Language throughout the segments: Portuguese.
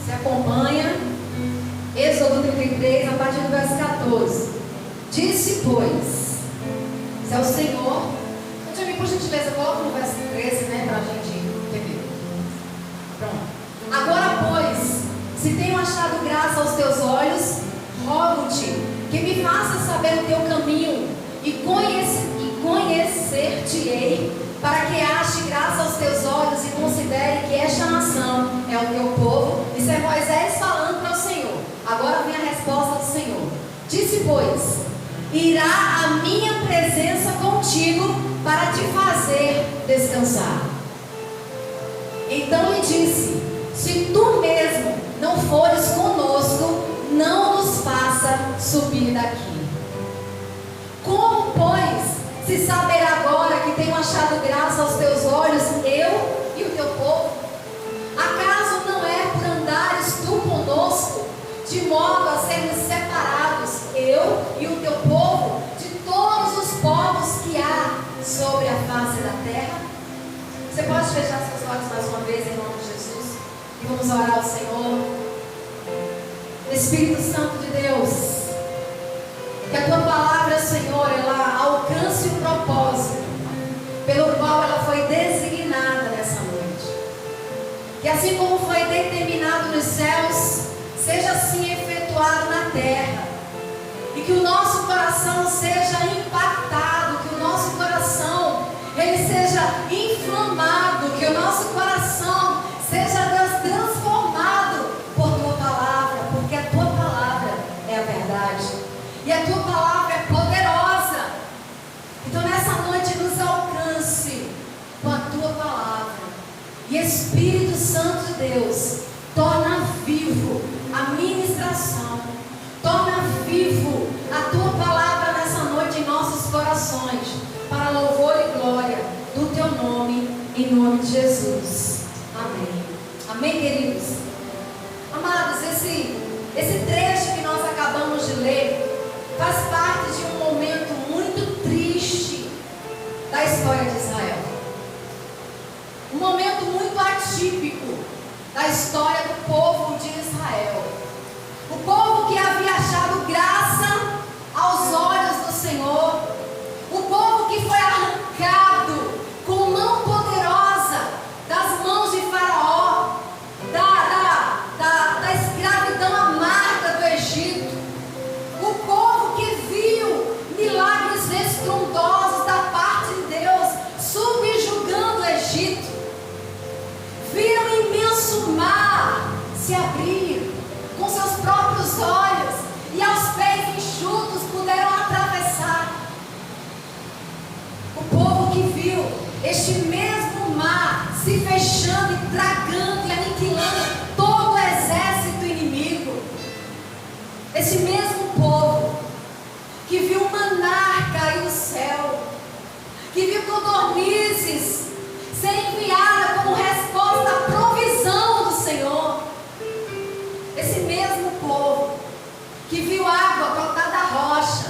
Você acompanha Êxodo 33, a partir do verso 14. Disse, pois, se é o Senhor. Então, por gentileza, coloca no verso 13, né, para a gente entender. Pronto. Agora, pois, se tenho achado graça aos teus olhos, rogo-te que me faça saber o teu caminho e conhecer-te-ei, para que ache graça aos teus olhos e considere que esta nação é o teu povo. Isso é Moisés falando para o Senhor. Agora vem a resposta do Senhor. Disse, pois, irá a minha presença contigo para te fazer descansar. Então lhe disse, se tu mesmo não fores conosco, não nos faça subir daqui. Como, pois, se saberá agora que tenho achado graça aos teus olhos, eu e o teu povo? Acaso não é por andares tu conosco, de modo a sermos separados, eu e o teu povo, de todos os povos que há sobre a face da terra? Você pode fechar seus olhos mais uma vez, em nome de Jesus? E vamos orar ao Senhor. Espírito Santo de Deus, que a tua palavra, Senhor, ela alcance o propósito pelo qual ela foi designada nessa noite. Que assim como foi determinado nos céus, seja assim efetuado na terra. E que o nosso coração seja impactado, que o nosso coração ele seja inflamado, que o nosso coração seja transformado por tua palavra, porque a tua palavra é a verdade. E a tua palavra é poderosa. Então nessa noite nos alcance com a tua palavra. E Espírito Santo de Deus, torna vivo a ministração. Torna vivo a tua palavra nessa noite em nossos corações, para louvor e glória do teu nome, em nome de Jesus. Amém. Amém, queridos? Amados, esse trecho que nós acabamos de ler faz parte de um momento muito triste da história de Israel. Um momento muito atípico da história do povo de Israel. O povo que havia achado graça aos olhos do Senhor. O povo que foi arrancado com mão poderosa das mãos de Faraó, da escravidão amarga do Egito. O povo que viu milagres estrondosos da parte de Deus, subjugando o Egito. Viram o imenso mar se abrir com seus próprios olhos, e aos pés enxutos puderam atravessar. O povo que viu este mesmo mar se fechando e tragando e aniquilando todo o exército inimigo. Esse mesmo povo que viu o maná cair do céu, que viu codornizes ser enviada como resposta à provisão do Senhor. Esse mesmo povo que viu água brotar da rocha.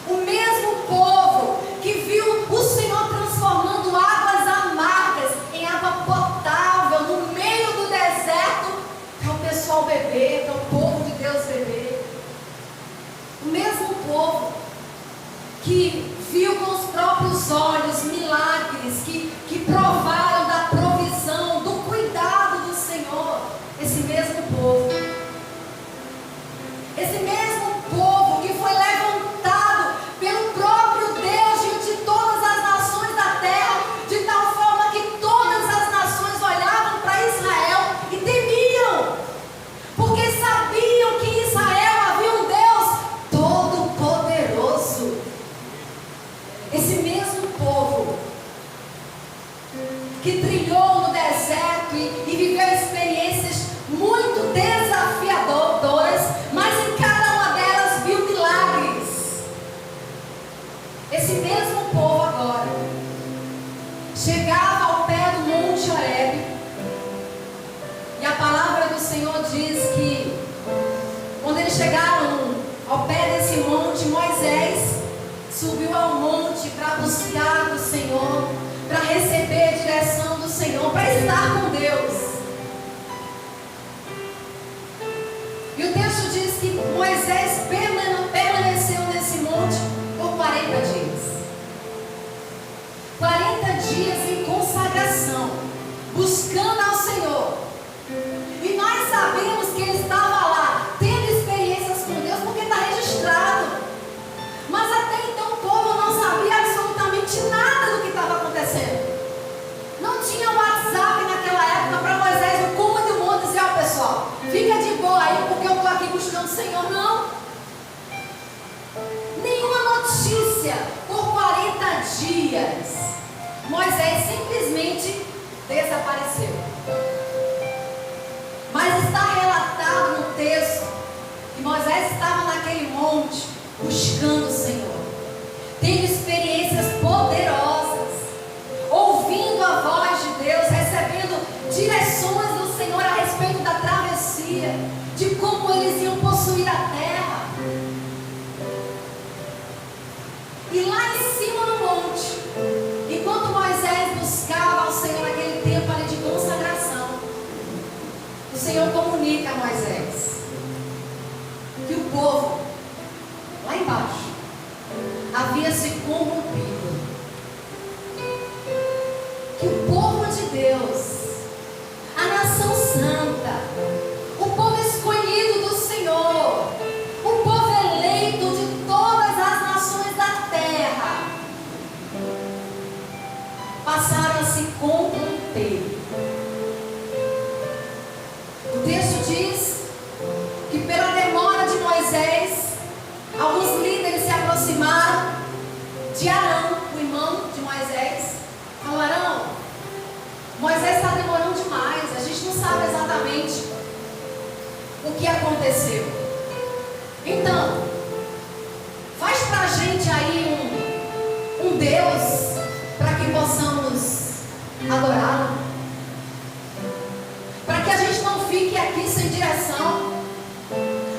O mesmo povo que viu o Senhor transformando águas amargas em água potável no meio do deserto, para o pessoal beber, para o povo de Deus beber. O mesmo povo que viu com os próprios olhos milagres, que provaram da provisão, do cuidado do Senhor. Esse mesmo povo. Esse mesmo povo que foi levantado pelo próprio Deus diante de todas as nações da terra, de tal forma que todas as nações olhavam para Israel e temiam, porque sabiam que em Israel havia um Deus todo-poderoso. Esse mesmo povo que trilhou no deserto e viveu experiências muito desafiadoras, mas em cada uma delas viu milagres. Esse mesmo povo agora chegava ao pé do Monte Horebe, e a palavra do Senhor diz que quando eles chegaram ao pé desse monte, Moisés subiu ao monte para buscar do Senhor, para receber a direção do Senhor, para estar com Deus. dias em consagração, buscando ao Senhor. E nós sabemos que ele estava lá, tendo experiências com Deus, porque está registrado. Mas até então o povo não sabia absolutamente nada do que estava acontecendo. Não tinha WhatsApp naquela época para Moisés no cume do monte dizer: ó pessoal, fica de boa aí porque eu estou aqui buscando o Senhor. Não. Nenhuma notícia por 40 dias. Moisés simplesmente desapareceu. Mas está relatado no texto que Moisés estava naquele monte buscando o Senhor, tendo experiências poderosas, ouvindo a voz de Deus, recebendo direções do Senhor a respeito da travessia, de como eles iam possuir a terra. E lá em cima no monte, enquanto Moisés buscava ao Senhor naquele tempo ali de consagração, o Senhor comunica a Moisés que o povo lá embaixo havia se corrompido, que o povo de Deus, a nação santa, o povo escolhido do Senhor, o povo eleito de todas as nações da terra, passaram a se corromper. O texto diz que pela demora de Moisés, alguns líderes se aproximaram de Arão, o irmão de Moisés. Falaram: Arão, Moisés está demorando demais, a gente não sabe exatamente o que aconteceu. Então, faz para a gente aí um Deus para que possamos adorá-lo, para que a gente não fique aqui sem direção,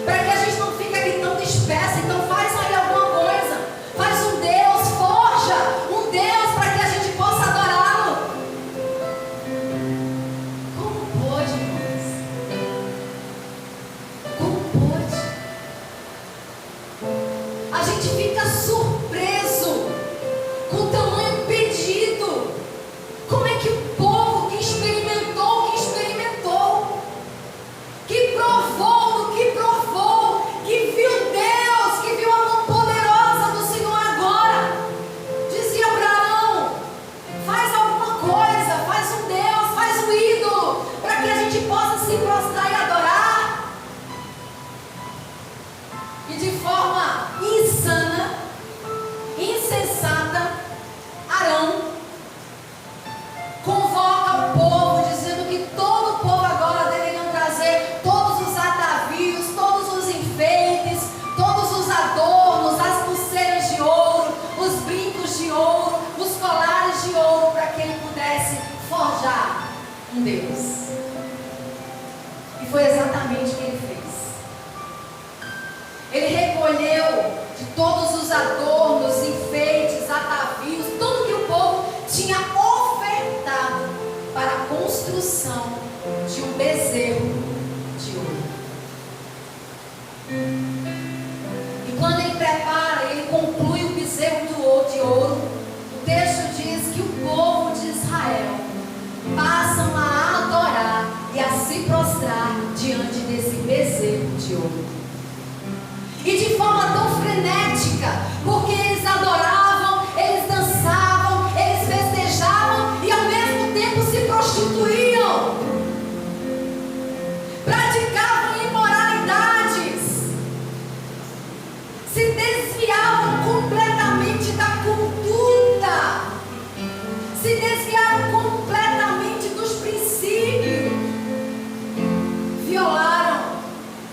para que a gente não fique aqui tão disperso. Então faz aí alguma coisa, faz um Deus, forja um Deus para que a gente possa adorá-lo. Como pode, irmãos? Como pode? A gente fica surpreso com o tamanho pedido. Como é que o povo que experimentou, que provou, que viu Deus, que viu a mão poderosa do Senhor agora, dizia para Arão: faz alguma coisa, faz um Deus, faz um ídolo, para que a gente possa se prostrar e adorar. E de forma insana, insensata, Arão convoca o povo, dizendo que todo o povo agora deveriam trazer todos os atavios, todos os enfeites, todos os adornos, as pulseiras de ouro, os brincos de ouro, os colares de ouro, para que ele pudesse forjar um Deus. E foi exatamente o que ele fez. Ele recolheu de todos os adornos, enfeites, atavios, tudo que o povo tinha ofertado para a construção de um bezerro de ouro. E quando ele prepara, ele conclui o bezerro de ouro, o texto diz que o povo de Israel passam a adorar e a se prostrar diante desse bezerro de ouro. E de forma tão frenética, porque eles adoravam, eles dançavam, eles festejavam e ao mesmo tempo se prostituíam, praticavam imoralidades, se desviavam completamente da conduta, se desviaram completamente dos princípios, violaram,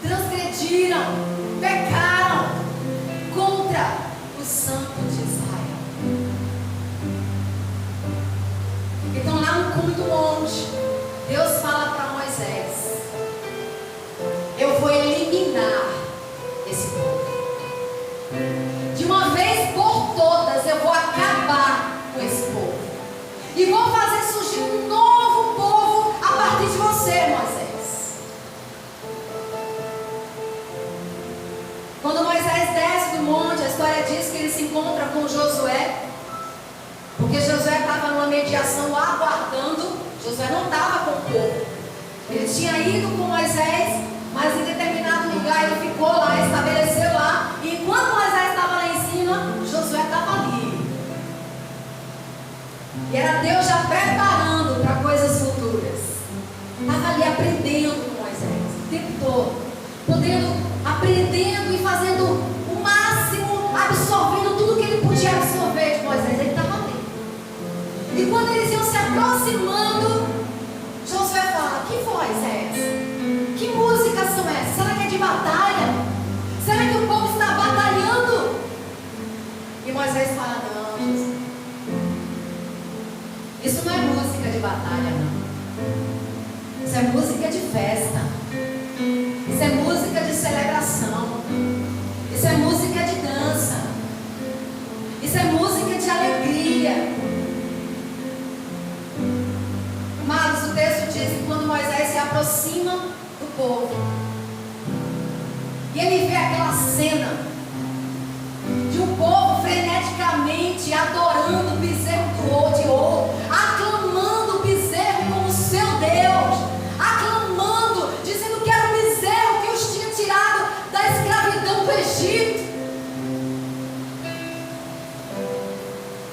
transgrediram, pecaram contra o Santo de Israel. Então lá no cume do monte, de ação aguardando. Josué não estava com o povo. Ele tinha ido com Moisés, mas em determinado lugar ele ficou lá, estabeleceu lá. E enquanto Moisés estava lá em cima, Josué estava ali. E era Deus já preparando para coisas futuras. Estava ali aprendendo com Moisés o tempo todo. Aprendendo e fazendo o máximo, absorvendo tudo que ele podia absorver de Moisés. Ele estava ali. E quando eles iam se aproximando, Josué fala: que voz é essa? Que músicas são essas? Será que é de batalha? Será que o povo está batalhando? E Moisés fala: não, Josué, isso não é música de batalha, não. Isso é música de festa. Isso é música de celebração. Isso é música de dança. Isso é música de alegria. Amados, o texto diz que quando Moisés se aproxima do povo e ele vê aquela cena de um povo freneticamente adorando o bezerro de ouro, aclamando o bezerro como seu Deus, aclamando, dizendo que era o bezerro que os tinha tirado da escravidão do Egito.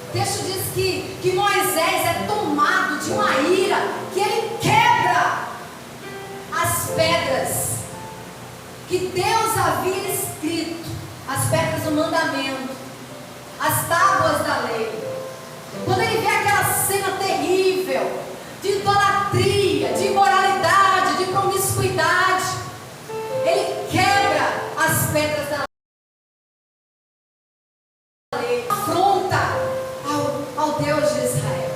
O texto diz que Moisés é tomado de uma ira, que ele quebra as pedras que Deus havia escrito, as pedras do mandamento, as tábuas da lei. Quando ele vê aquela cena terrível de idolatria, de imoralidade, de promiscuidade, ele quebra as pedras da lei, afronta ao Deus de Israel.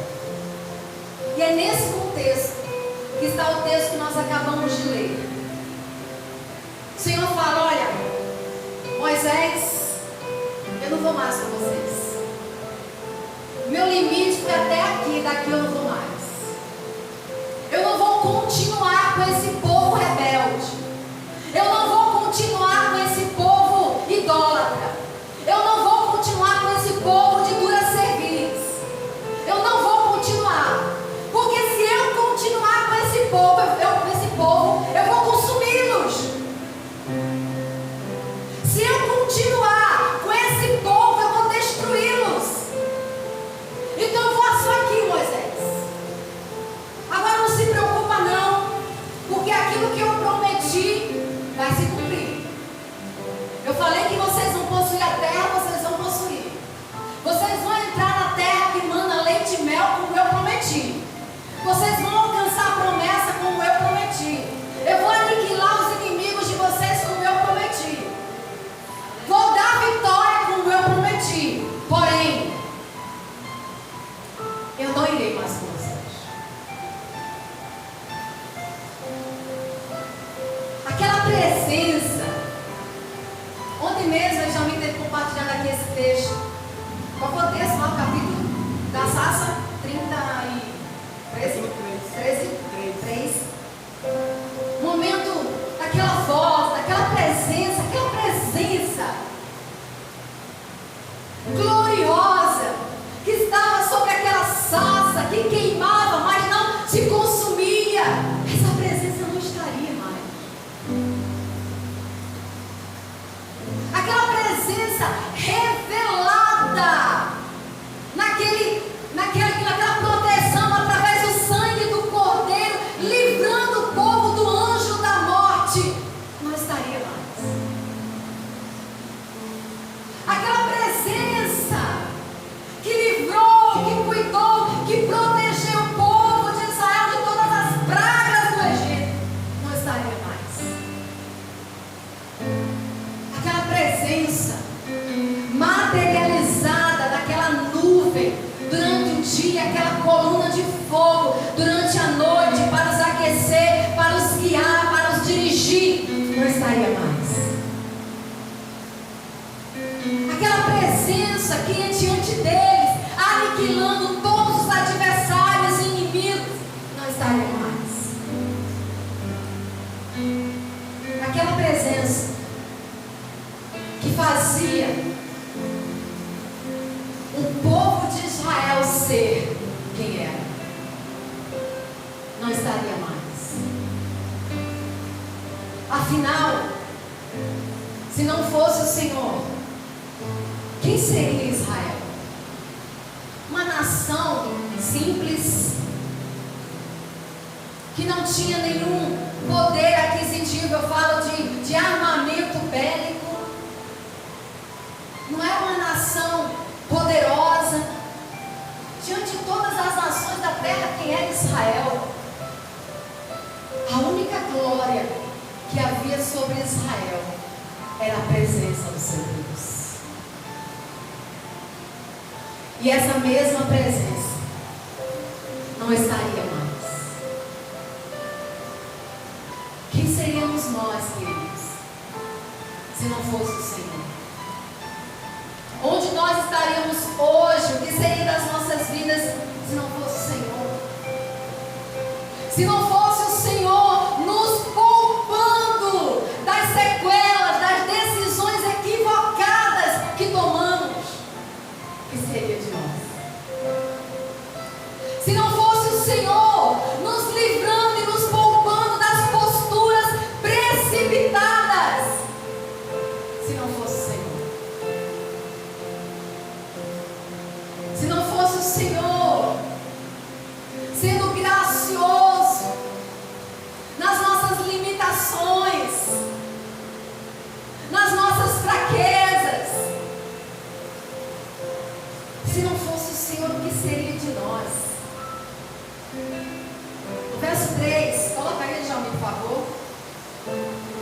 E é nesse contexto que está o texto que nós acabamos de ler. O Senhor fala: olha, Moisés, eu não vou mais com vocês. Meu limite foi até aqui, daqui eu não vou mais. Eu não vou continuar com esse povo rebelde. Eu não vou continuar com esse povo idólatra. Eu não vou continuar com esse povo de dura cerviz. Eu não vou continuar. Porque se eu continuar com esse povo, eu vou consumi-los. Se eu continuar com esse povo, eu vou destruí-los. Então eu faço aqui, Moisés. Agora não se preocupa não, porque aquilo que eu prometi vai se cumprir. Eu falei que vocês vão possuir a terra, vocês vão possuir. Vocês vão entrar na terra que manda leite e mel, como eu prometi. Vocês vão alcançar a promessa como eu prometi. Eu vou aniquilar os inimigos de vocês como eu prometi. Vou dar vitória como eu prometi. Porém, eu não irei mais com vocês. Aquela presença. Ontem mesmo eu já me teve compartilhando aqui esse texto. Qual foi o texto lá, o capítulo? Da Sassa 13. Momento daquela voz, daquela presença gloriosa que estava sobre aquela sarça que queimava, mas não se consumia. Essa presença não estaria mais. Aquela presença revelada naquela proteção através do sangue do Cordeiro, livrando o povo do anjo da morte, não estaria mais. Aquela presença que livrou, que cuidou, que protegeu o povo de Israel de todas as pragas do Egito, não estaria mais. Aquela presença materializada daquela nuvem durante o dia, aquela coluna de fogo durante a noite, para os aquecer, para os guiar, para os dirigir, não estaria mais. Aquela presença que ia diante deles, aniquilando todos os adversários e inimigos, não estaria mais. Aquela presença que fazia o povo de Israel ser quem era. não estaria mais. Afinal, se não fosse o Senhor, quem seria Israel? Uma nação simples, que não tinha nenhum poder aquisitivo. Eu falo de armamento bélico. Não era uma nação poderosa. Diante de todas as nações da terra, quem era Israel? A única glória que havia sobre Israel era a presença do seu Deus. E essa mesma presença não estaria mais. Quem seríamos nós, queridos, se não fosse o Senhor? Onde nós estaríamos hoje? O que seria das nossas vidas se não fosse o Senhor? Se não fosse o Senhor nos poupando das sequelas, das decisões equivocadas que tomamos, o que seria de nós? Se não fosse o Senhor nos livrando e nos poupando das posturas precipitadas, se não fosse o Senhor? Se não fosse o Senhor sendo gracioso nas nossas limitações, nas nossas fraquezas, se não fosse o Senhor, o que seria de nós? O verso 3, coloca aí, Jaime, por favor.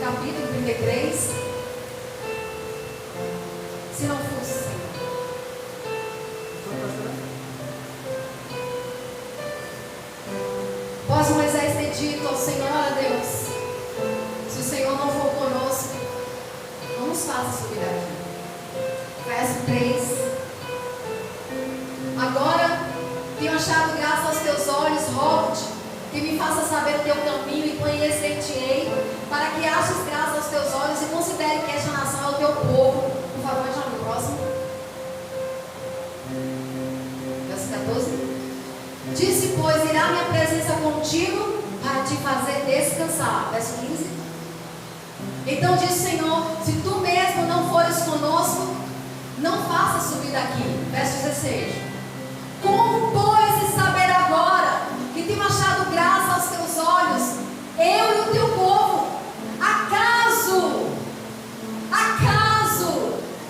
Capítulo 33. Se não fosse o Senhor. Após Moisés ter dito ao Senhor: ó Deus, se o Senhor não for conosco, não nos faça subir daqui. Verso 3. Agora tenho achado graça aos teus olhos, rogo-te que me faça saber o teu caminho e conhecer-te-ei, para que aches graça aos teus olhos e considere que esta nação é o teu povo. Por favor, já no próximo. Verso 14. Disse, pois, irá minha presença contigo para te fazer descansar. Verso 15. Então disse o Senhor: se tu mesmo não fores conosco, não faça subir daqui. Verso 16. Como, pois, saber agora que tenho achado graça aos teus olhos, eu e o teu povo? Acaso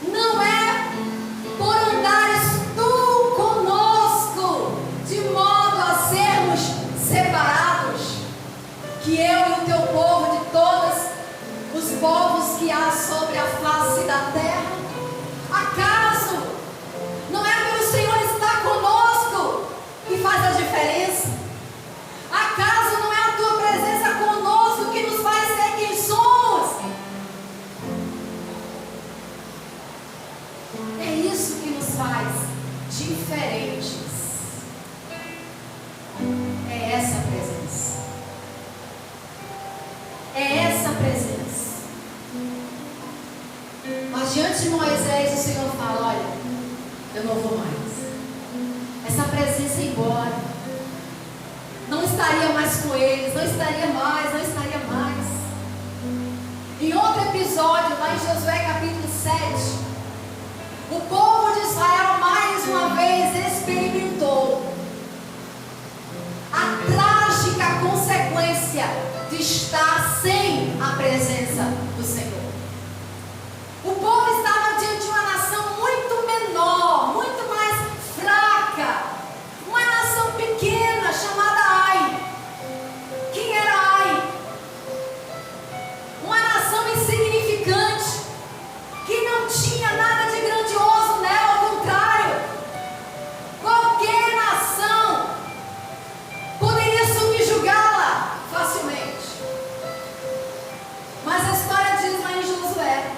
não é por andares tu conosco, de modo a sermos separados, que eu e o teu povo de todos os povos que há sobre a face da terra? Acaso não é que o Senhor está conosco que faz a diferença? Acaso não é a tua presença conosco que nos faz ser quem somos? É isso que nos faz diferentes. É essa presença. É essa presença. Mas diante de Moisés, o Senhor fala: olha, eu não vou mais. Essa presença é embora. Não estaria mais com eles, não estaria mais. Em outro episódio, lá em Josué capítulo 7, o povo de Israel mais uma vez experimentou a trágica consequência de estar sem a presença do Senhor. O povo estava diante de uma nação muito menor, muito mais fraca, uma nação pequena chamada Ai. Quem era Ai? Uma nação insignificante, que não tinha nada de grandioso nela, ao contrário. Qualquer nação poderia subjugá-la facilmente. Mas a história diz lá em Josué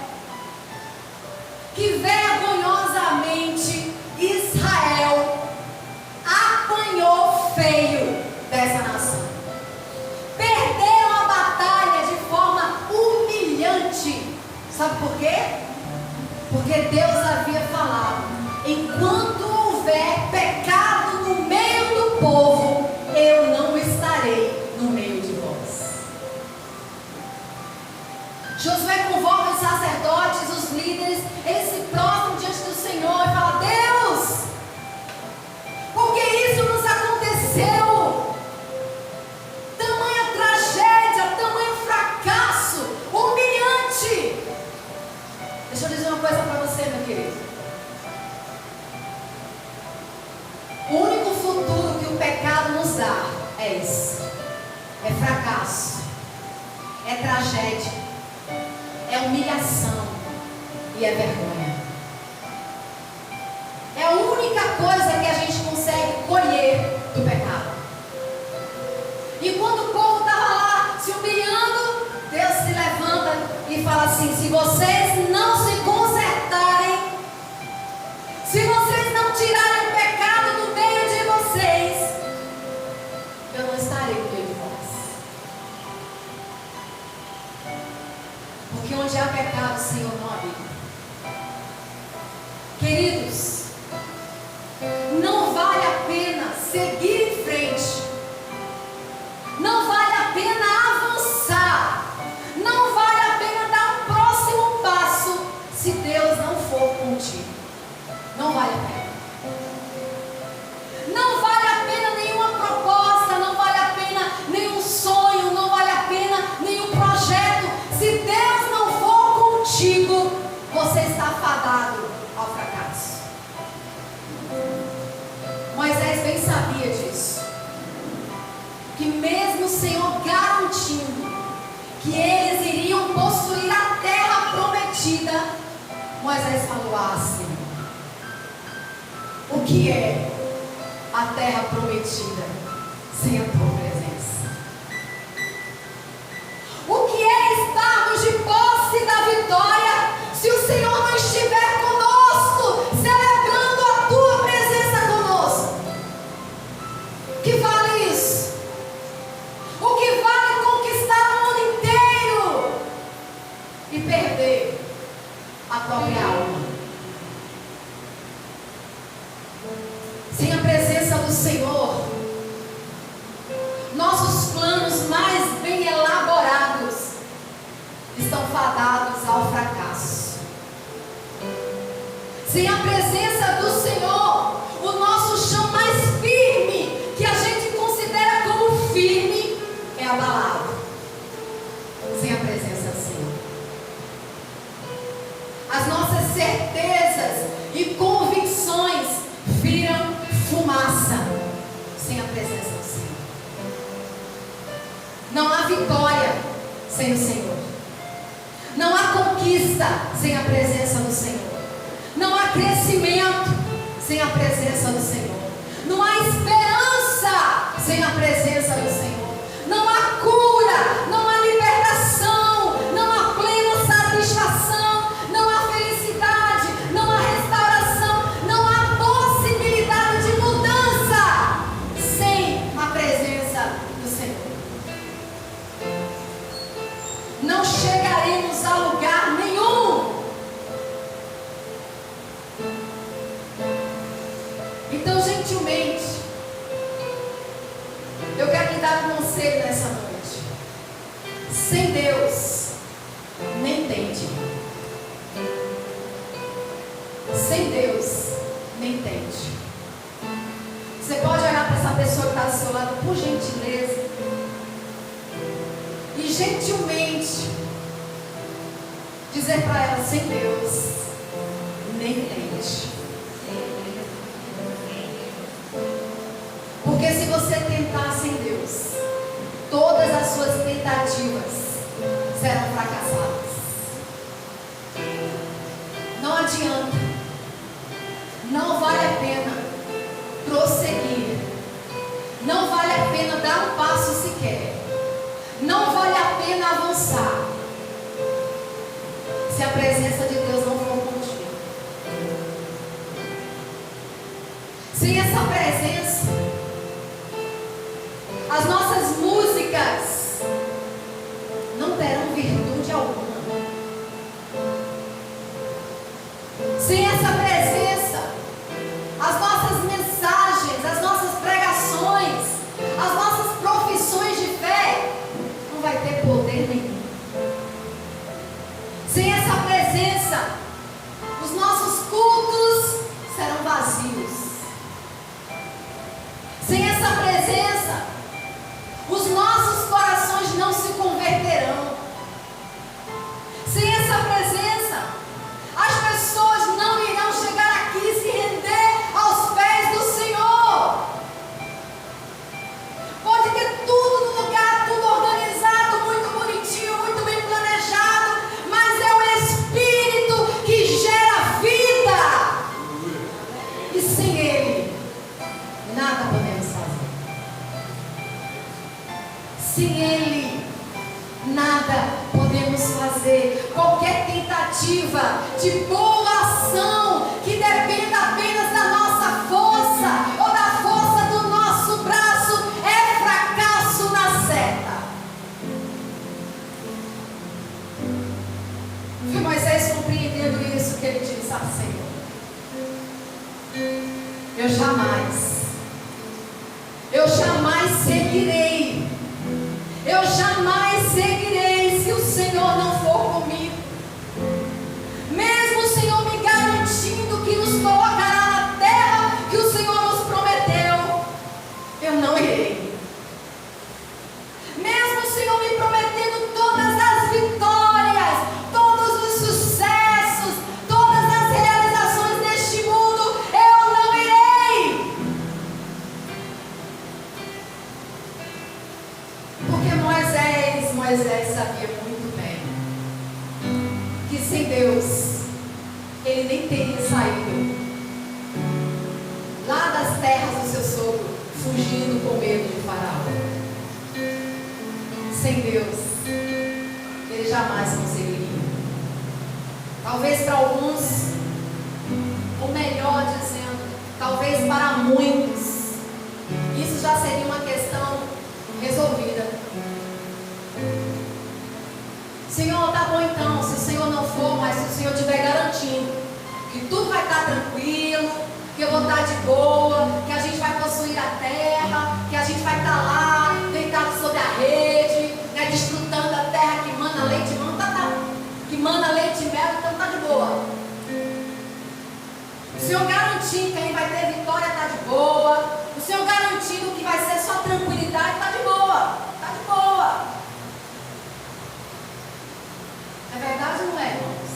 que vergonhosamente Israel apanhou feio dessa nação. Perderam a batalha de forma humilhante. Sabe por quê? Porque Deus havia falado: enquanto houver pecado no meio do povo, eu não estarei você, meu querido. O único futuro que o pecado nos dá é esse. É fracasso. É tragédia. É humilhação. E é vergonha. É a única coisa que a gente consegue colher do pecado. E quando o povo estava lá se humilhando, Deus se levanta e fala assim: se vocês não se consertarem, se vocês não tirarem o pecado do meio de vocês, eu não estarei no meio de vós. Porque onde há pecado, o Senhor não habita. Queridos, não vale a pena seguir em frente. Não vale a pena avançar. Não vale a pena dar um próximo passo se Deus não for contigo. Não vale a pena. Não vale a pena nenhuma proposta, não vale a pena nenhum sonho, não vale a pena nenhum projeto. Se Deus não for contigo, você está fadado ao fracasso. Moisés bem sabia disso. Que mesmo o Senhor garantindo que eles iriam possuir a terra prometida, Moisés falou: ah, Senhor, o que é a terra prometida sem a tua presença? O que é estarmos de posse da vitória se o Senhor não estiver conosco, celebrando a tua presença conosco? Que vale isso? O que vale conquistar o mundo inteiro e perder a própria alma? Sem a presença do Senhor, nossos planos mais bem elaborados estão fadados ao fracasso. Sem a presença do Senhor, o nosso chão mais firme, que a gente considera como firme, é abalado. Sem a presença do Senhor, as nossas certezas e convicções viram fumaça. Sem a presença do Senhor, não há vitória sem o Senhor. Não há conquista sem a presença do Senhor. Não há crescimento sem a presença do Senhor. Não há esperança sem a presença do Senhor. Não há cura, não há libertação, não há plena satisfação, não há felicidade, não há restauração, não há possibilidade de mudança sem a presença do Senhor. Não chegaremos a lugar nenhum. Então, gentilmente, eu quero lhe dar um conselho nessa noite. Sem Deus, nem tente. Sem Deus, nem tente. Você pode olhar para essa pessoa que está do seu lado, por gentileza, e gentilmente dizer para ela: sem Deus, nem tente. Porque se você tentar sem Deus, todas as suas tentativas serão fracassadas. Não adianta. Não vale a pena prosseguir. Não vale a pena dar um passo sequer. Não vale a pena avançar se a presença de Deus não for contigo. Sem essa presença, as nossas músicas não terão virtude alguma. Sem essa presença, as nossas mensagens, as nossas pregações, as nossas profissões de fé não vai ter poder nenhum. Sem essa presença, os nossos cultos serão vazios. Sem essa presença, os nossos corações não se converterão. Sem essa presença, as pessoas Ele, nada podemos fazer. Qualquer tentativa de boa ação que dependa apenas da nossa força ou da força do nosso braço é fracasso na seta. Foi Moisés compreendendo isso que ele disse ao Senhor: eu jamais seguirei. Eu jamais seguirei se o Senhor não for comigo. Mesmo o Senhor me garantindo que nos colocará na terra que o Senhor nos prometeu, eu não irei. Mesmo o Senhor me prometendo todas as vitórias, todos os sucessos, todas as realizações deste mundo, eu não irei. Porque Moisés sabia muito bem que sem Deus ele nem teria saído lá das terras do seu sogro, fugindo com medo de Faraó. Sem Deus ele jamais conseguiria. Talvez para alguns, ou melhor dizendo, talvez para muitos, isso já seria uma questão resolvida. Senhor, tá bom então, se o Senhor não for, mas se o Senhor estiver garantindo que tudo vai estar tranquilo, que eu vou estar de boa, que a gente vai possuir a terra, que a gente vai estar lá, deitado sobre a rede, né, desfrutando da terra que mana leite e mel, que mana leite e mel, então tá de boa. O Senhor garantindo que a gente vai ter vitória, tá de boa. O Senhor garantindo que vai ser só tranquilidade, tá de boa. Tá de boa. É verdade ou não é, irmãos?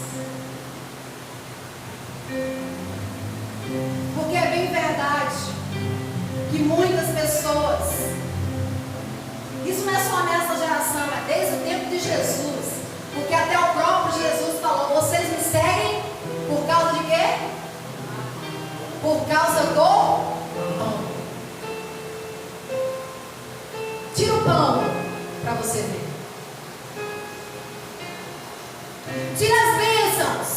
Porque é bem verdade que muitas pessoas, isso não é só nessa geração, é desde o tempo de Jesus, porque até o próprio Jesus falou: vocês me seguem por causa de quê? Por causa do pão. Tira o pão para você ver. Tira as bênçãos.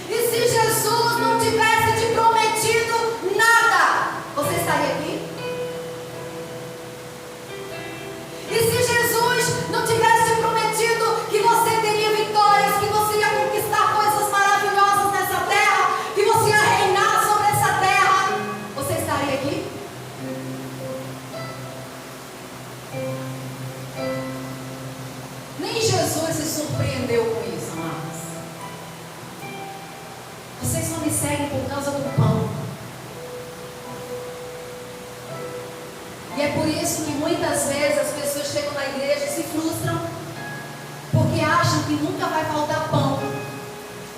E se Jesus não tivesse te prometido nada, você estaria aqui? E se Jesus não tivesse te prometido que você teria vitórias, que você ia conquistar coisas maravilhosas nessa terra, que você ia reinar sobre essa terra, você estaria aqui? Nem Jesus se surpreendeu com isso, amados. Vocês só me seguem por causa do pão. E é por isso que muitas vezes as pessoas chegam na igreja e se frustram, porque acham que nunca vai faltar pão.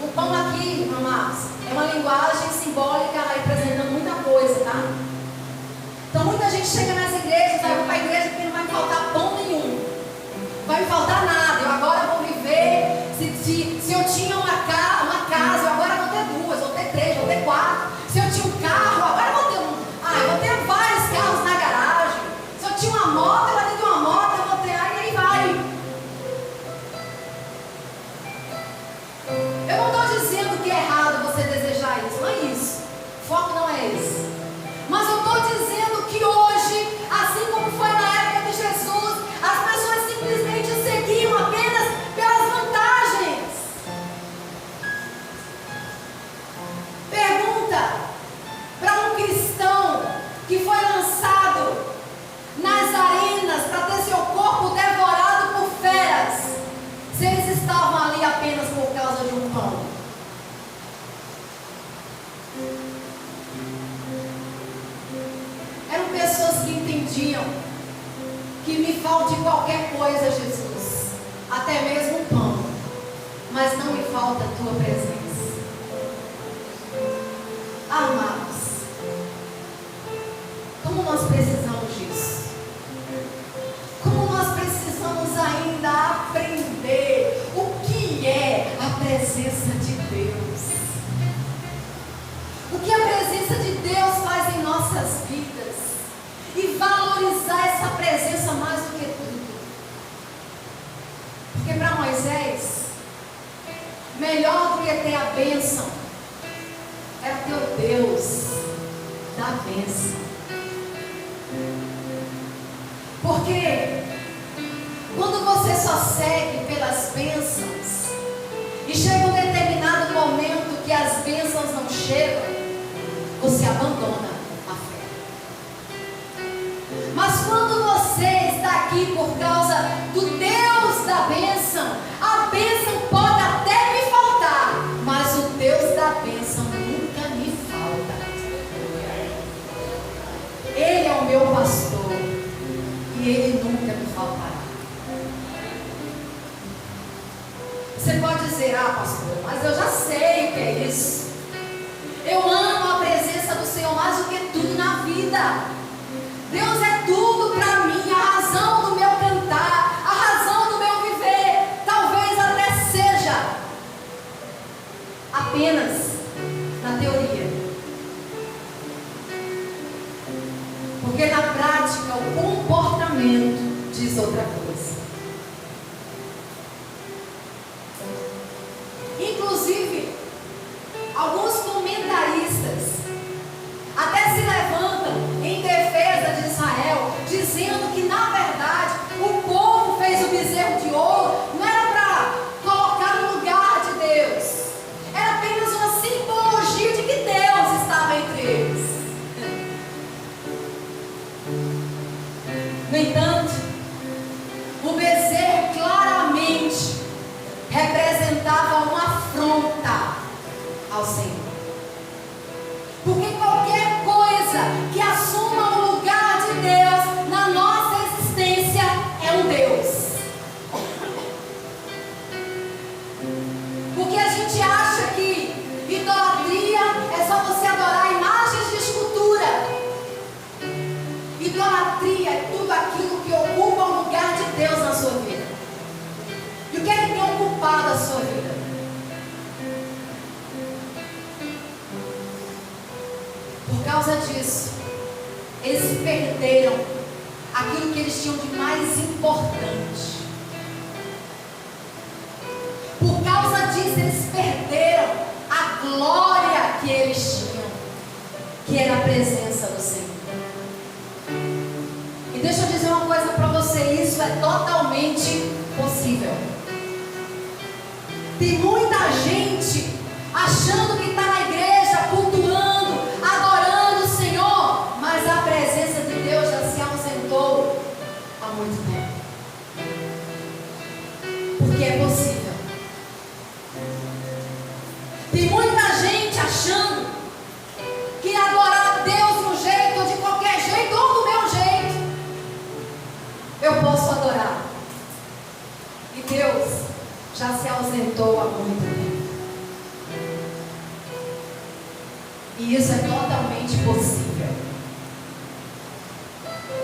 O pão aqui, amados, é uma linguagem simbólica representando muita coisa, tá? Então muita gente chega nas igrejas, vai para a igreja porque não vai me faltar pão nenhum. Vai me faltar nada, eu agora vou viver. Se eu tinha uma casa, eu agora vou ter duas, vou ter três, vou ter quatro. Se eu tinha um carro, agora eu vou ter eu vou ter vários carros na garagem. Se eu tinha uma moto, eu vou ter uma moto, eu vou ter, aí vai. Eu não estou dizendo que é errado você desejar isso, não é isso. O foco não é esse. Mas eu estou dizendo que hoje, assim como foi na época de Jesus, as pessoas simplesmente seguiam apenas pelas vantagens. Pergunta para um cristão que foi lançado nas arenas para ter seu corpo devorado por feras, se eles estavam ali apenas por causa de um pão. Eram pessoas que entendiam que me falte qualquer coisa, Jesus, até mesmo um pão, mas não me falta a tua presença. Amados, como nós precisamos disso? Como nós precisamos ainda aprender o que é a presença de Deus? O que a presença de Deus faz em nossas vidas? E valorizar essa presença mais do que tudo. Porque para Moisés, melhor do que ter a bênção era ter o Deus da bênção. Porque quando você só segue pelas bênçãos e chega um determinado momento que as bênçãos não chegam, você abandona a fé. Mas quando você está aqui por causa do Deus da bênção, a bênção pode até me faltar, mas o Deus da bênção nunca me falta. Ele é o meu pastor e Ele nunca me faltará. Você pode dizer, pastor, mas eu já sei o que é isso. Eu amo a presença do Senhor mais do que tudo na vida. Deus é tudo para mim, a razão do meu cantar, a razão do meu viver. Talvez até seja apenas na teoria. Porque na prática o comportamento diz outra coisa. Inclusive, alguns comentaristas até se levantam em defesa de Israel, dizendo que na verdade o povo fez o bezerro de ouro não era para colocar no lugar de Deus, era apenas uma simbologia de que Deus estava entre eles. No entanto, o bezerro claramente representava uma afronta ao Senhor. Porque qualquer coisa que assuma o lugar de Deus na nossa existência é um Deus. Porque a gente acha que idolatria é só você adorar imagens de escultura. Idolatria é tudo aquilo que ocupa o lugar de Deus na sua vida. E o que é que tem ocupado a sua vida? Por causa disso, eles perderam aquilo que eles tinham de mais importante. Por causa disso, eles perderam a glória que eles tinham, que era a presença do Senhor. E deixa eu dizer uma coisa para você, isso é totalmente possível. Tem muita gente achando que está na igreja, cultuando, adorando o Senhor, mas a presença de Deus já se ausentou há muito tempo. Porque é possível. Tem muita gente achando que adorar a Deus de um jeito, ou de qualquer jeito, ou do meu jeito, eu posso adorar. E Deus já se ausentou há muito tempo. E isso é totalmente possível.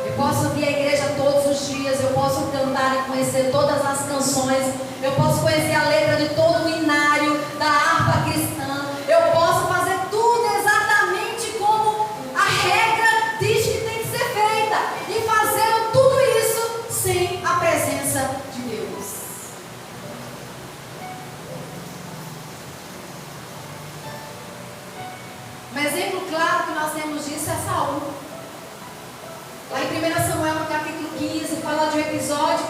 Eu posso vir à igreja todos os dias, eu posso cantar e conhecer todas as canções, eu posso conhecer a letra de todo o hinário da harpa cristã, eu posso fazer tudo exatamente como a regra diz que tem que ser feita, e fazendo tudo isso sem a presença de Deus. Um exemplo claro que nós temos disso é Saul. Lá em 1 Samuel, no capítulo 15, fala de um episódio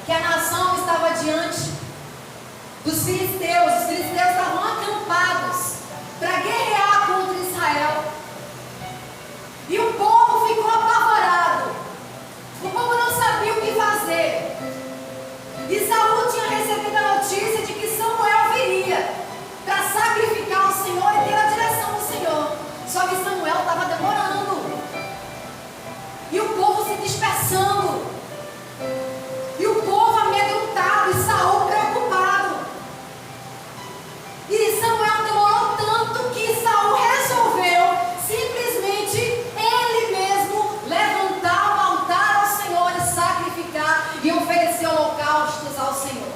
que a nação estava diante dos filisteus. Os filisteus estavam acampados para guerrear contra Israel. E o povo ficou apavorado. O povo não sabia o que fazer. E Saul tinha recebido a notícia de que Samuel viria para sacrificar o Senhor e ter a direção do Senhor. Só que Samuel estava demorando. E o povo se dispersando. E o povo amedrontado e Saul preocupado. E Samuel demorou tanto que Saul resolveu simplesmente ele mesmo levantar um altar ao Senhor e sacrificar e oferecer holocaustos ao Senhor.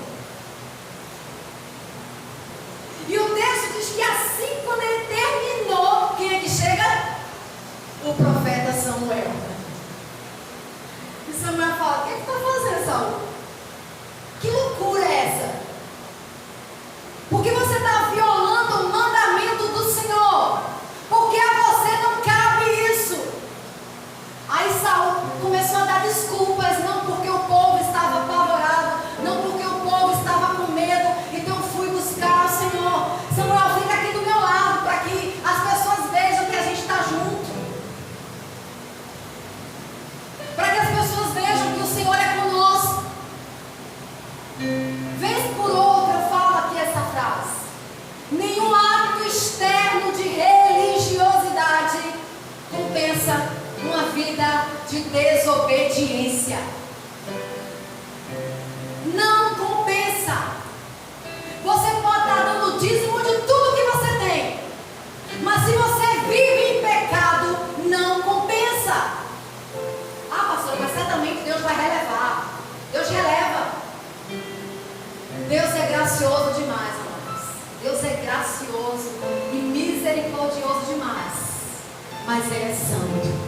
mas Ele é santo.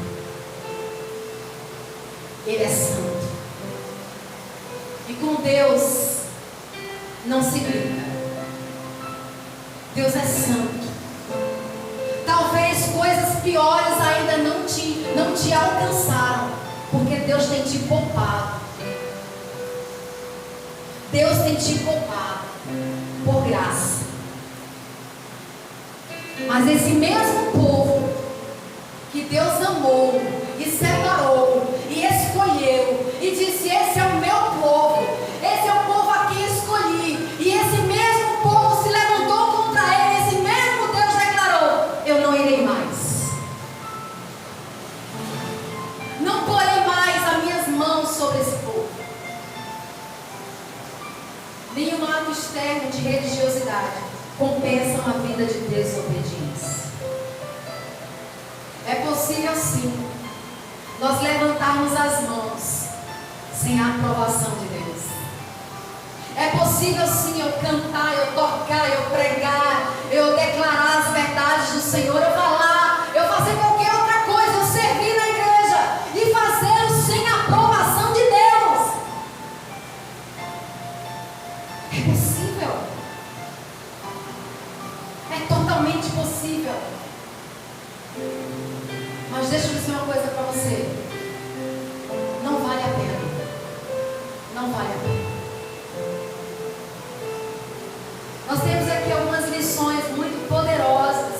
Ele é santo. E com Deus não se brinca. Deus é santo. Talvez coisas piores ainda não te alcançaram, porque Deus tem te poupado. Deus tem te poupado por graça. Mas esse mesmo povo que Deus amou e separou e escolheu e disse: esse é o meu povo, esse é o povo a quem escolhi, e esse mesmo povo se levantou contra ele, esse mesmo Deus declarou: eu não irei mais, não porei mais as minhas mãos sobre esse povo. Nenhum ato externo de religiosidade compensa uma vida de desobediência. É possível sim nós levantarmos as mãos sem a aprovação de Deus. É possível sim eu cantar, eu tocar, eu pregar, eu declarar as verdades do Senhor, eu falar, eu fazer qualquer outra coisa, eu servir na igreja e fazê-lo sem a aprovação de Deus. É possível. É totalmente possível. Mas deixa eu dizer uma coisa para você. Não vale a pena. Não vale a pena. Nós temos aqui algumas lições muito poderosas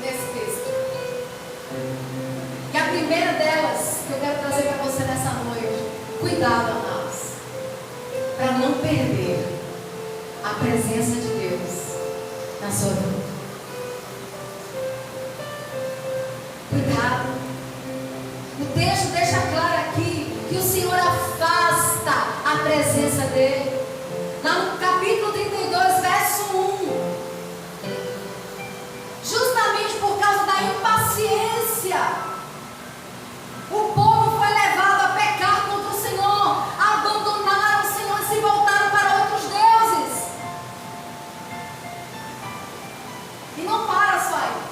nesse texto. E a primeira delas que eu quero trazer para você nessa noite: cuidado, amados, para não perder a presença de Deus na sua vida. Cuidado. O texto deixa claro aqui que o Senhor afasta a presença dele. Lá no capítulo 32, verso 1. Justamente por causa da impaciência, o povo foi levado a pecar contra o Senhor, a abandonar o Senhor e se voltaram para outros deuses. E não para só aí.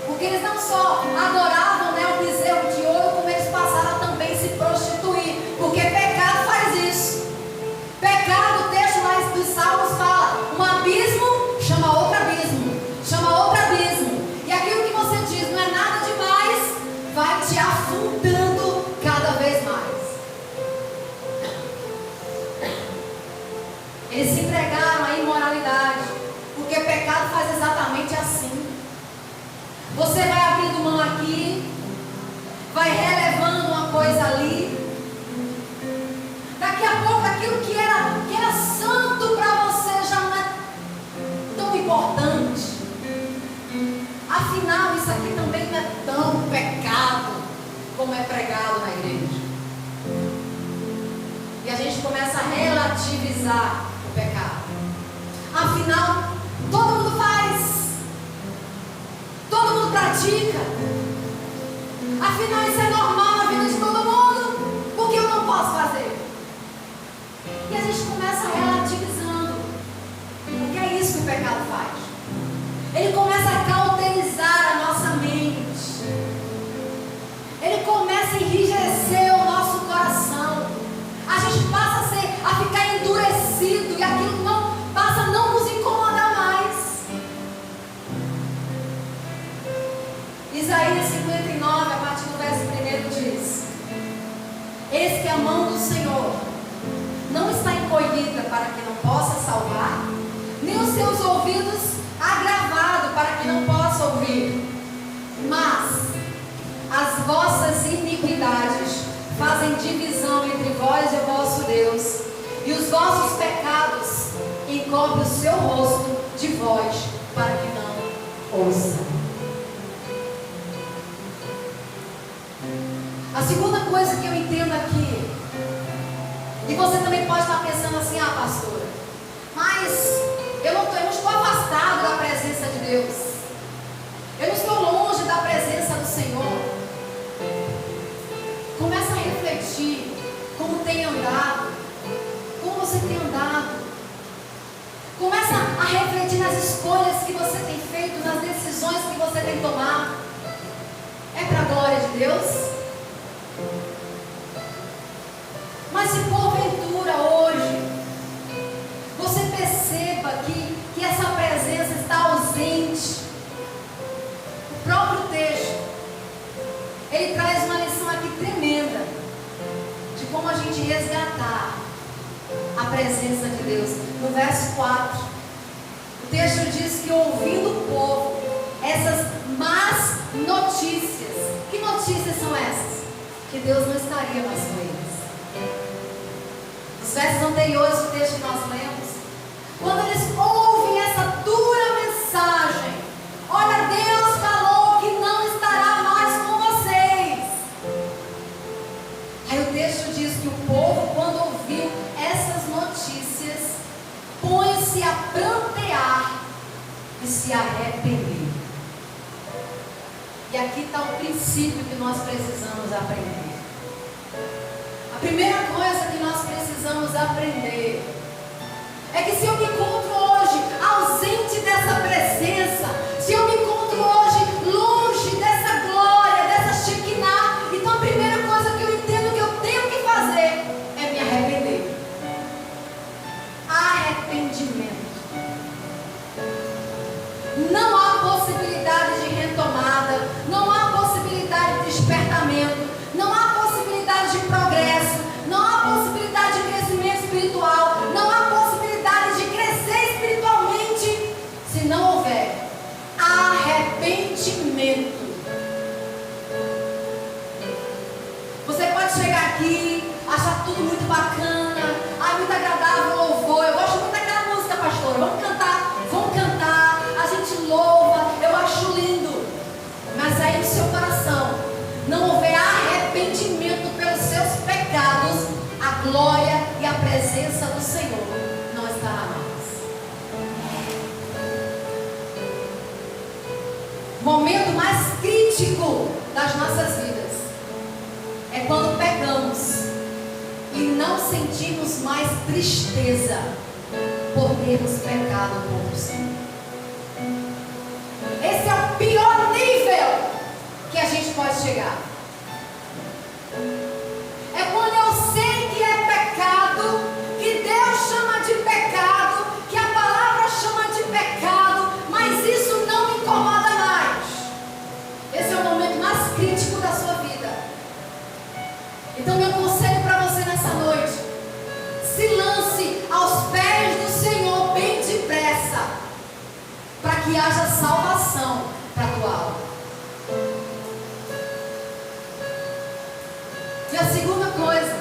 Porque eles não só adoravam, né, o bezerro de ouro, como eles passaram a também se prostituir. Porque pecado faz isso. Pecado, o texto lá dos Salmos fala: um abismo chama outro abismo, chama outro abismo. E aquilo que você diz não é nada demais, vai te afundando cada vez mais. Eles se entregaram à imoralidade, porque pecado faz exatamente assim. Você vai abrindo mão aqui, vai relevando uma coisa ali. Daqui a pouco aquilo que era santo para você já não é tão importante. Afinal, isso aqui também não é tão pecado como é pregado na igreja. E a gente começa a relativizar o pecado. Afinal, todo mundo faz. Todo mundo pratica. Afinal, isso é normal na vida de todo mundo. Por que eu não posso fazer? E a gente começa relativizando. Porque é isso que o pecado faz. Ele começa a cauterizar a nossa mente. Ele começa a enrijecer o nosso coração. A gente passa a ficar endurecido. E aquilo passa a não nos incomodar mais. Isaías 59, a partir do verso 1 diz: eis que a mão do Senhor não está encolhida para que não possa salvar, nem os seus ouvidos agravados para que não possa ouvir, mas as vossas iniquidades fazem divisão entre vós e o vosso Deus, e os vossos pecados encobrem o seu rosto de vós para que não ouçam. A segunda coisa que eu entendo aqui, e você também pode estar pensando assim: ah, pastora, mas eu não estou afastado da presença de Deus, eu não estou longe da presença do Senhor. Começa a refletir como tem andado, como você tem andado. Começa a refletir nas escolhas que você tem feito, nas decisões que você tem tomado. É para a glória de Deus? Mas se porventura hoje você perceba que essa presença está ausente, o próprio texto, ele traz uma lição aqui tremenda de como a gente resgatar a presença de Deus. No verso 4, o texto diz que ouvindo o povo essas más notícias. Que notícias são essas? Que Deus não estaria mais com eles. Nos versos anteriores do texto que nós lemos, quando eles ouvem essa dura mensagem, olha, Deus falou que não estará mais com vocês. Aí o texto diz que o povo, quando ouviu essas notícias, põe-se a prantear e se arrepender. E aqui está o princípio que nós precisamos aprender. A primeira coisa que nós precisamos aprender é que se eu me encontro hoje ausente dessa presença, se eu me encontro hoje longe dessa glória, dessa Shekinah, então a primeira coisa que eu entendo que eu tenho que fazer é me arrepender. Arrependimento. Não há possibilidade de retomada, não há possibilidade de despertamento, não há possibilidade de progresso, não há possibilidade de crescimento espiritual, não há possibilidade de crescer espiritualmente se não houver arrependimento. Você pode chegar aqui, achar tudo muito bacana, muito agradável o louvor. Eu gosto muito daquela música, pastora. Vamos cantar, a gente louva, eu acho lindo. Mas aí no seu coração não houver arrependimento pelos seus pecados, a glória e a presença do Senhor não estará mais. O momento mais crítico das nossas vidas é quando pecamos e não sentimos mais tristeza por termos pecado contra o Senhor. Esse é o pior nível que a gente pode chegar. É quando eu sei que é pecado, que Deus chama de pecado, que a palavra chama de pecado, mas isso não me incomoda mais. Esse é o momento mais crítico da sua vida. Então meu conselho para você nessa noite: se lance aos pés do Senhor bem depressa, para que haja salvação para a tua alma. E a segunda coisa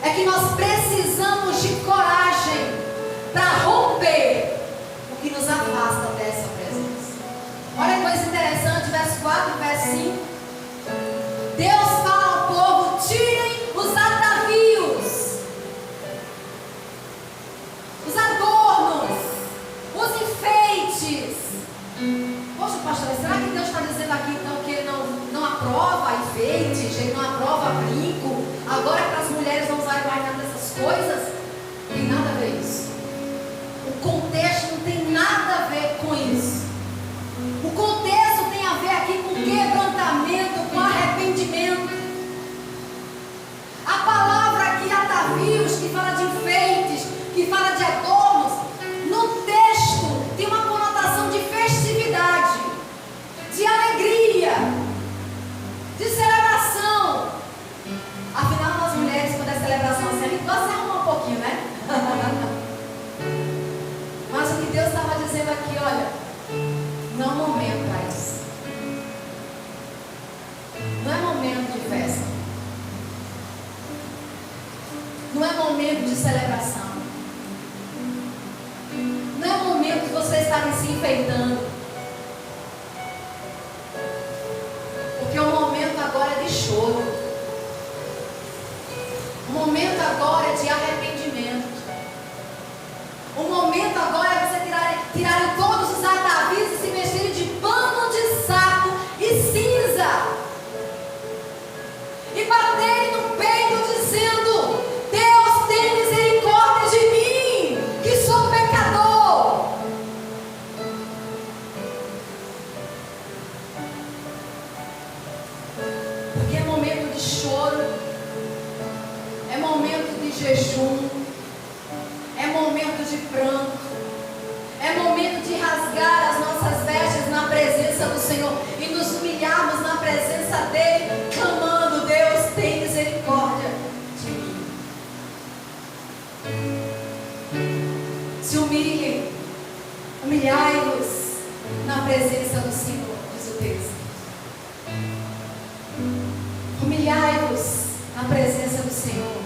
é que nós precisamos de coragem para romper o que nos afasta dessa presença. Olha que coisa interessante, verso 4 e verso 5. Deus fala ao povo: tirem os atavios, os adornos, os enfeites. Poxa, pastor, será que Deus está dizendo aqui então que Ele não aprova enfeites, Ele não aprova brinco? Agora para as mulheres não usarem mais nada dessas coisas? Tem nada a ver isso. O contexto não tem nada a ver com isso. O contexto tem a ver aqui com quebrantamento, com arrependimento. A palavra aqui, atavios, que fala de enfeites, que fala de adornos, no texto tem uma conotação de festividade, de alegria, de celebração. Afinal, nós mulheres, quando é celebração assim, a gente gosta de arrumar um pouquinho, né? Mas o que Deus estava dizendo aqui, olha, não é momento para isso. Não é momento de festa. Não é momento de celebração. Não é momento de você estarem se enfeitando. Porque o momento agora é de choro. O momento agora é de arrependimento. O momento agora é você tirarem todos os atavios e se vestirem de pano de saco e cinza. E baterem no peito dizendo: Deus, tem misericórdia de mim, que sou pecador. jejum, é momento de pranto, é momento de rasgar as nossas vestes na presença do Senhor e nos humilharmos na presença dEle, clamando: Deus, tem misericórdia de mim. Se humilhem, humilhai-vos na presença do Senhor, diz o texto. Humilhai-vos na presença do Senhor.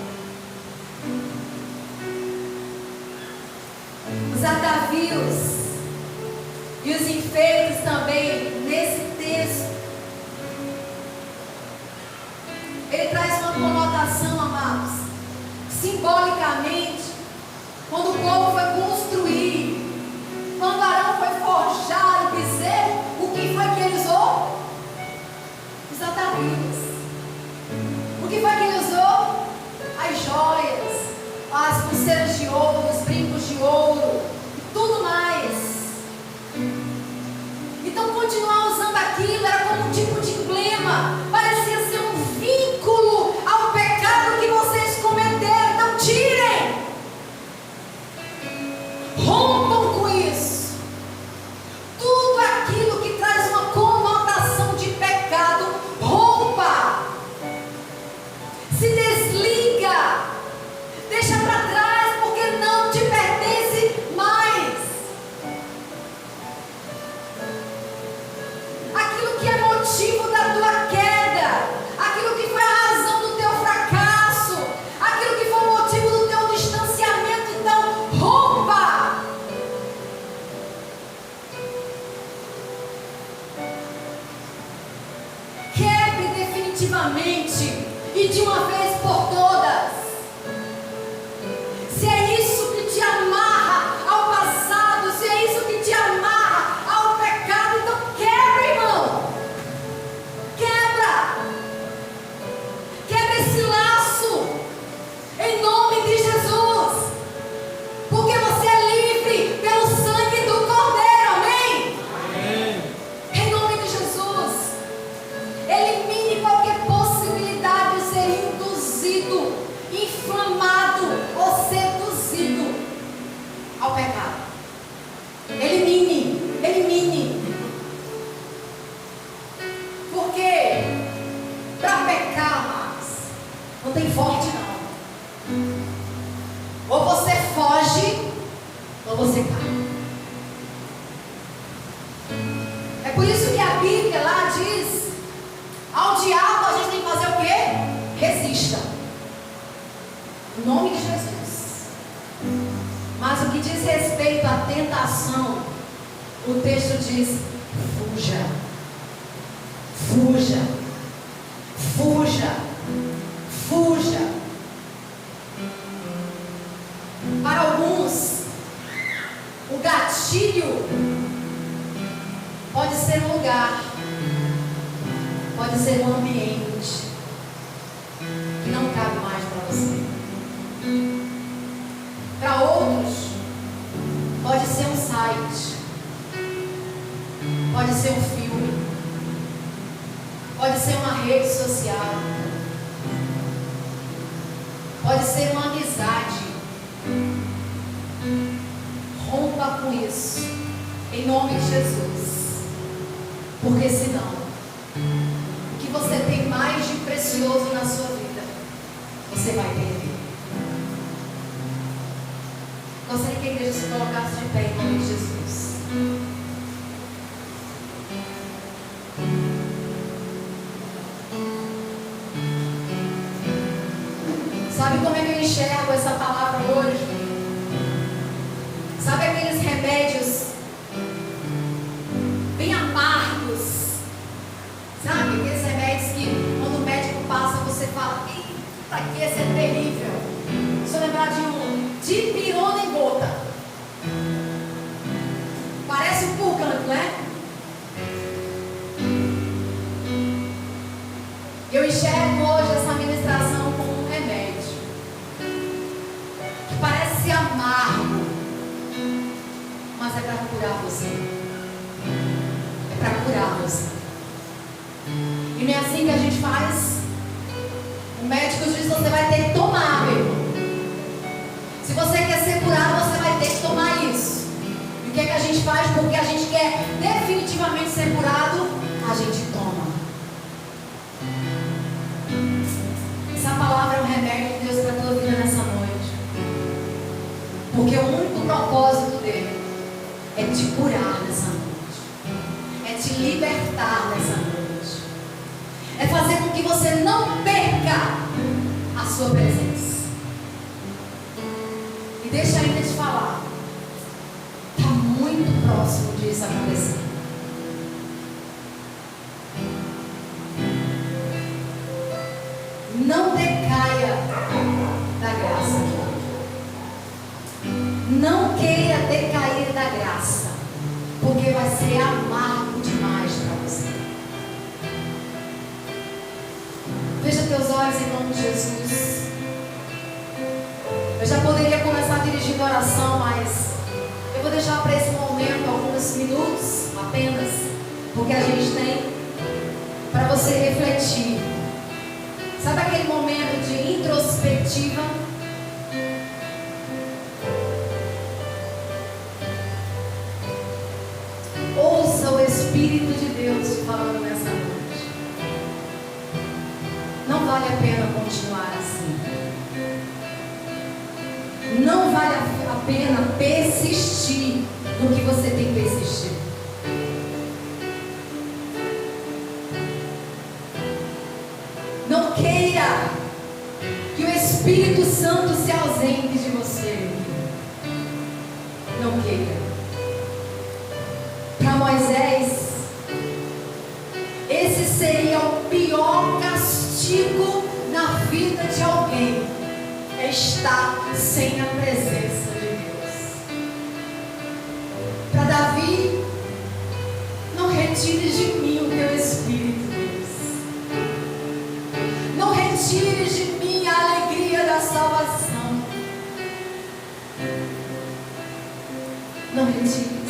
Os atavios e os enfeites também nesse texto, ele traz uma conotação, amados, simbolicamente, quando o povo foi construir, quando Arão foi forjar o bezerro, o que foi que ele usou? Os atavios. O que foi que ele usou? As joias, as pulseiras de ouro, os brincos de ouro, e tudo mais. Então, continuar usando aquilo era como um tipo de emblema, parecia ser um vínculo ao pecado que vocês cometeram. Não tirem, rompam com isso. Tudo aquilo que traz uma conotação de pecado, rompa, se desliga, deixa para trás, porque não te pertence mais. Aquilo que é motivo da tua queda, aquilo que foi a razão do teu fracasso, aquilo que foi o motivo do teu distanciamento, então rompa. Quebre definitivamente e de uma vez por todas. Se é isso que te amarra ao passado, se é isso que te amarra ao pecado, então quebra, irmão. Quebra. Quebra esse laço, em nome de Jesus. Porque você é livre pelo sangue do Cordeiro, amém? Amém. Em nome de Jesus. Elimine qualquer possibilidade de ser induzido, inflamado ou seduzido ao pecado. Elimine, elimine. Porque para pecar, amados, não tem forte não. Ou você foge, ou você cai. É por isso que a Bíblia lá diz: ao diabo a gente tem que fazer o quê? Resista. Em nome de Jesus. Mas o que diz respeito à tentação, o texto diz: fuja. Fuja. Fuja. Fuja. Para alguns, o gatilho pode ser um lugar, pode ser um ambiente que não cabe mais para você. Para outros, pode ser um site, pode ser um filme, pode ser uma rede social, pode ser uma amizade. Rompa com isso, em nome de Jesus, porque senão o que você tem mais de precioso na sua vida, você vai perder. Gostaria que a igreja se colocasse de pé em nome de Jesus. Sabe como é que eu enxergo essa palavra hoje? Sabe aqueles remédios bem amargos? Sabe aqueles remédios que quando o médico passa você fala: eita, que esse é terrível. Deixa eu lembrar de um, dipirona em gota. Parece um purgante, né? Eu enxergo hoje essa ministração como um remédio que parece ser amargo, mas é para curar você. É para curar você. E não é assim que a gente faz. O médico diz: você vai ter que tomar, meu irmão. é te curar nessa noite, é te libertar nessa noite, é fazer com que você não perca a sua presença. E deixa eu ainda te falar, está muito próximo disso acontecer. Não decaia da graça. Não queira decair da graça, porque vai ser amargo demais para você. Fecha teus olhos em nome de Jesus. Eu já poderia começar dirigindo a oração, mas eu vou deixar para esse momento alguns minutos apenas, porque a gente tem para você refletir. Sabe aquele momento de introspectiva? Ouça o Espírito de Deus falando nessa noite. Não vale a pena continuar assim. Não vale a pena persistir no que você tem persistido. Não queira que o Espírito Santo se ausente de você. Não queira. Para Moisés, esse seria o pior castigo na vida de alguém, é estar sem a presença de Deus. Para Davi, não retires de mim o teu Espírito, Deus. Não retires de mim a alegria da salvação. Não retires.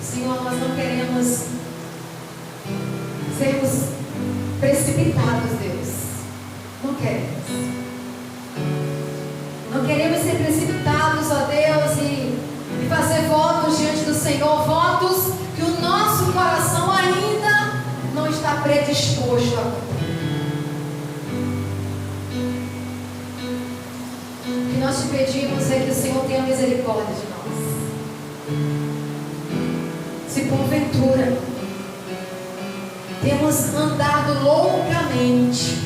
Senhor, nós não queremos sermos precipitados, Deus. Não queremos. Não queremos ser precipitados, ó Deus, e fazer votos diante do Senhor, votos que o nosso coração ainda não está predisposto a cumprir. O que nós te pedimos é que o Senhor tenha misericórdia de nós. Se porventura temos andado loucamente,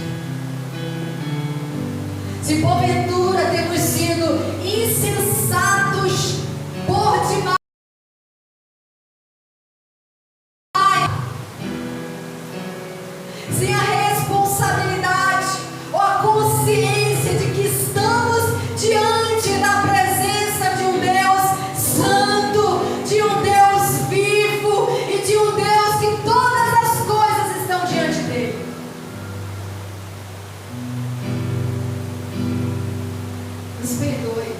se porventura temos sido insensatos por demais, sem a responsabilidade ou a consciência de que estamos diante da presença de um Deus santo, de um Deus vivo e de um Deus que todas as coisas estão diante dele. Nos perdoe.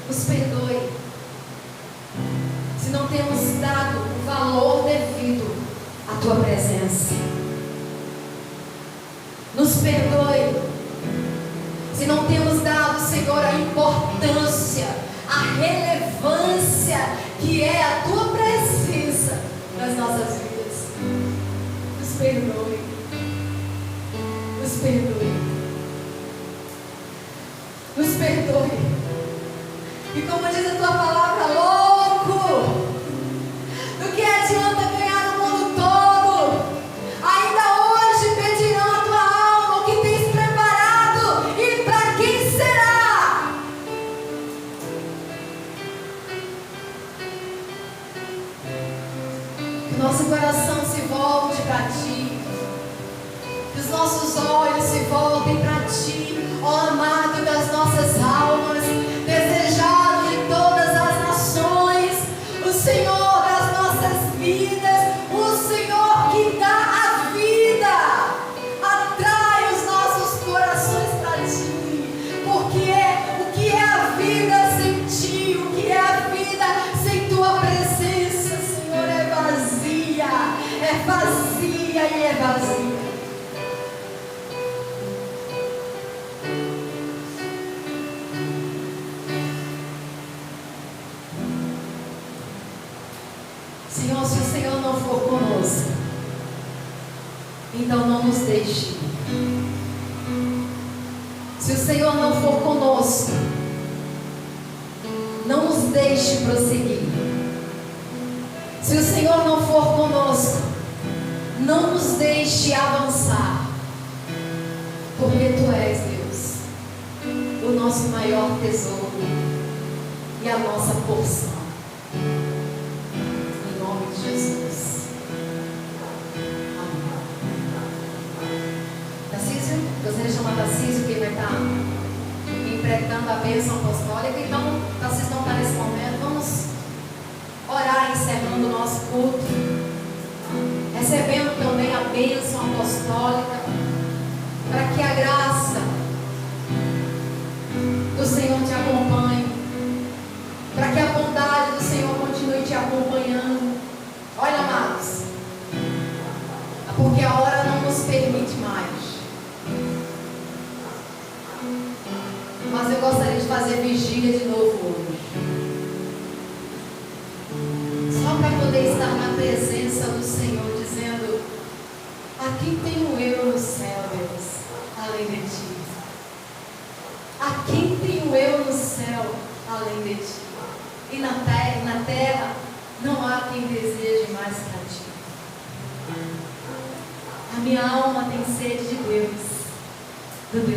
Nos perdoe se não temos dado o valor devido à tua presença. Nos perdoe se não temos dado, Senhor, a importância, a relevância que é a tua presença nas nossas vidas. Nos perdoe. Nos perdoe. Nos perdoe. E como diz a tua palavra, louco, do que adianta ganhar o mundo todo? Ainda hoje pedirão a tua alma o que tens preparado, e para quem será? Que o nosso coração se volte para ti, que os nossos olhos se voltem para ti, ó amado das nossas almas, desejado de todas as nações, o Senhor das nossas vidas, o Senhor que dá a vida. Atrai os nossos corações para ti, porque o que é a vida, Senhor? não for conosco, então não nos deixe ir. Se o Senhor não for conosco, não nos deixe prosseguir. Se o Senhor não for conosco, não nos deixe avançar. Porque Tu és, Deus, o nosso maior tesouro e a nossa porção. Em nome de Jesus. Amém. Tarcísio, gostaria de chamar Tarcísio, que vai estar interpretando a bênção apostólica. Então, Tarcísio não está nesse momento. Vamos orar encerrando o nosso culto, recebendo também a bênção apostólica, para que a graça do Senhor te acompanhe, para que a bondade do Senhor continue te acompanhando. Olha, amados, porque a hora não nos permite mais, mas eu gostaria de fazer vigília de novo hoje, só para poder estar na presença do Senhor, dizendo: a quem tenho eu no céu, Deus, além de Ti? A quem tenho eu no céu, além de Ti? E na terra não há quem deseje mais para Ti. A minha alma tem sede de Deus, do Deus